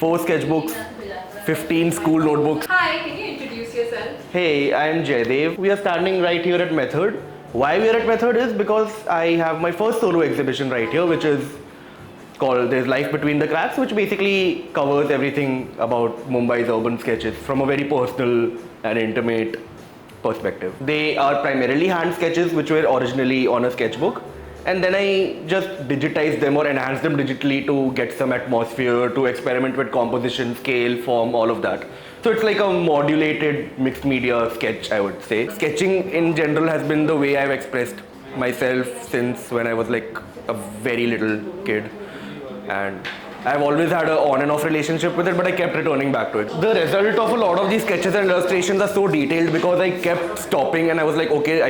4 sketchbooks, 15 school notebooks. Hi, can you introduce yourself? Hey, I am Jaidev. We are standing right here at Method. Why we are at Method is because I have my first solo exhibition right here, which is called There's Life Between the Cracks, which basically covers everything about Mumbai's urban sketches from a very personal and intimate perspective. They are primarily hand sketches which were originally on a sketchbook, and then I just digitized them or enhanced them digitally to get some atmosphere, to experiment with composition, scale, form, all of that. So it's like a modulated mixed media sketch, I would say. Sketching in general has been the way I've expressed myself since when I was like a very little kid, and I've always had an on and off relationship with it, but I kept returning back to it. The result of a lot of these sketches and illustrations are so detailed because I kept stopping and I was like, okay,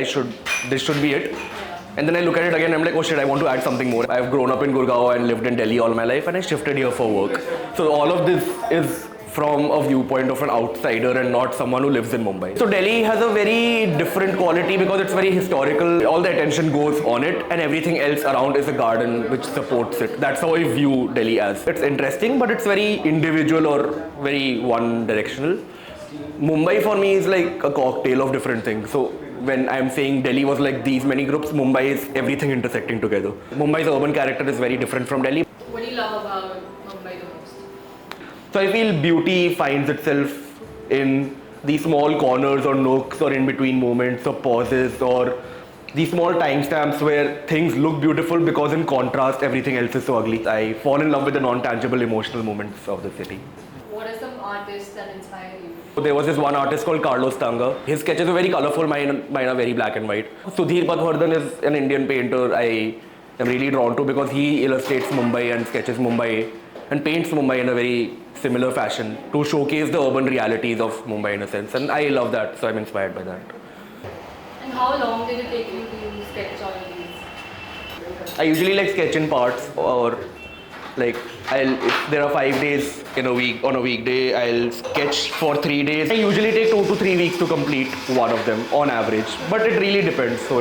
this should be it. And then I look at it again and I'm like, oh shit, I want to add something more. I've grown up in Gurgaon and lived in Delhi all my life, and I shifted here for work. So all of this is from a viewpoint of an outsider and not someone who lives in Mumbai. So Delhi has a very different quality because it's very historical. All the attention goes on it and everything else around is a garden which supports it. That's how I view Delhi as. It's interesting, but it's very individual or very one directional. Mumbai for me is like a cocktail of different things. So when I'm saying Delhi was like these many groups, Mumbai is everything intersecting together. Mumbai's urban character is very different from Delhi. What do you love about Mumbai the most? So I feel beauty finds itself in these small corners or nooks or in between moments or pauses or these small timestamps where things look beautiful because in contrast everything else is so ugly. I fall in love with the non-tangible emotional moments of the city. What are some artists that inspire you? So there was this one artist called Carlos Tanga. His sketches are very colorful, mine are very black and white. Sudhir Patwardhan is an Indian painter I am really drawn to because he illustrates Mumbai and sketches Mumbai and paints Mumbai in a very similar fashion to showcase the urban realities of Mumbai in a sense, and I love that, so I'm inspired by that. And how long did it take you to sketch all of these? I usually like sketch in parts, or like if there are 5 days in a week, on a weekday, I'll sketch for 3 days. I usually take 2 to 3 weeks to complete one of them on average, but it really depends. So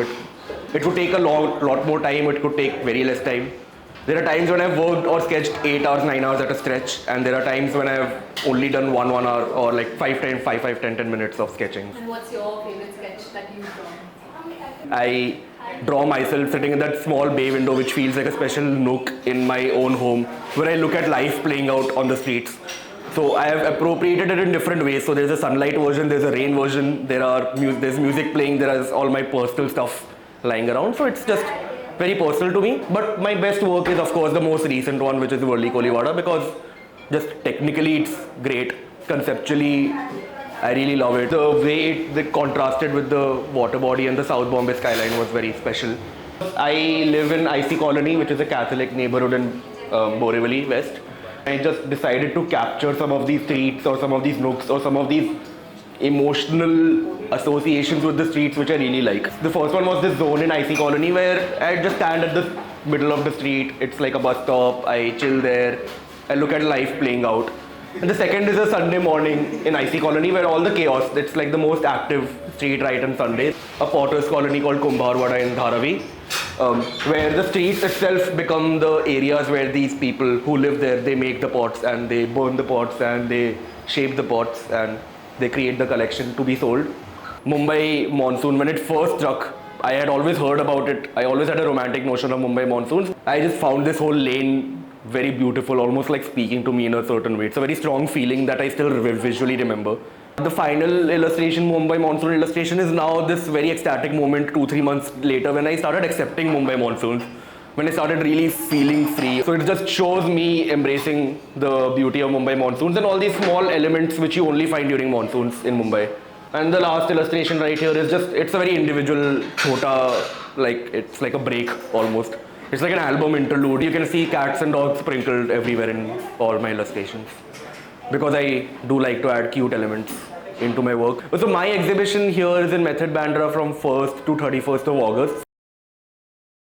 it would take a lot more time, it could take very less time. There are times when I've worked or sketched 8 hours, 9 hours at a stretch, and there are times when I've only done 1 hour or like 10 minutes of sketching. And what's your favorite sketch that you've drawn? I draw myself sitting in that small bay window which feels like a special nook in my own home where I look at life playing out on the streets. So I have appropriated it in different ways. So there's a sunlight version, there's a rain version, there's music playing, there is all my personal stuff lying around. So it's just very personal to me, but my best work is of course the most recent one, which is Worli Kolivada, because just technically it's great. Conceptually, I really love it. The way it contrasted with the water body and the South Bombay skyline was very special. I live in IC Colony, which is a Catholic neighborhood in Borivali West. I just decided to capture some of these streets or some of these nooks or some of these emotional associations with the streets which I really like. The first one was this zone in IC Colony where I just stand at the middle of the street. It's like a bus stop. I chill there. I look at life playing out. And the second is a Sunday morning in IC Colony where all the chaos, it's like the most active street right on Sundays. A potter's colony called Kumbharwada in Dharavi, where the streets itself become the areas where these people who live there, they make the pots and they burn the pots and they shape the pots and they create the collection to be sold. Mumbai monsoon, when it first struck, I had always heard about it. I always had a romantic notion of Mumbai monsoons. I just found this whole lane very beautiful, almost like speaking to me in a certain way. It's a very strong feeling that I still visually remember. The final illustration, Mumbai monsoon illustration, is now this very ecstatic moment 2-3 months later when I started accepting Mumbai monsoons, when I started really feeling free. So it just shows me embracing the beauty of Mumbai monsoons and all these small elements which you only find during monsoons in Mumbai. And the last illustration right here is just, it's a very individual, chota, like it's like a break almost. It's like an album interlude. You can see cats and dogs sprinkled everywhere in all my illustrations, because I do like to add cute elements into my work. So my exhibition here is in Method Bandra from 1st to 31st of August.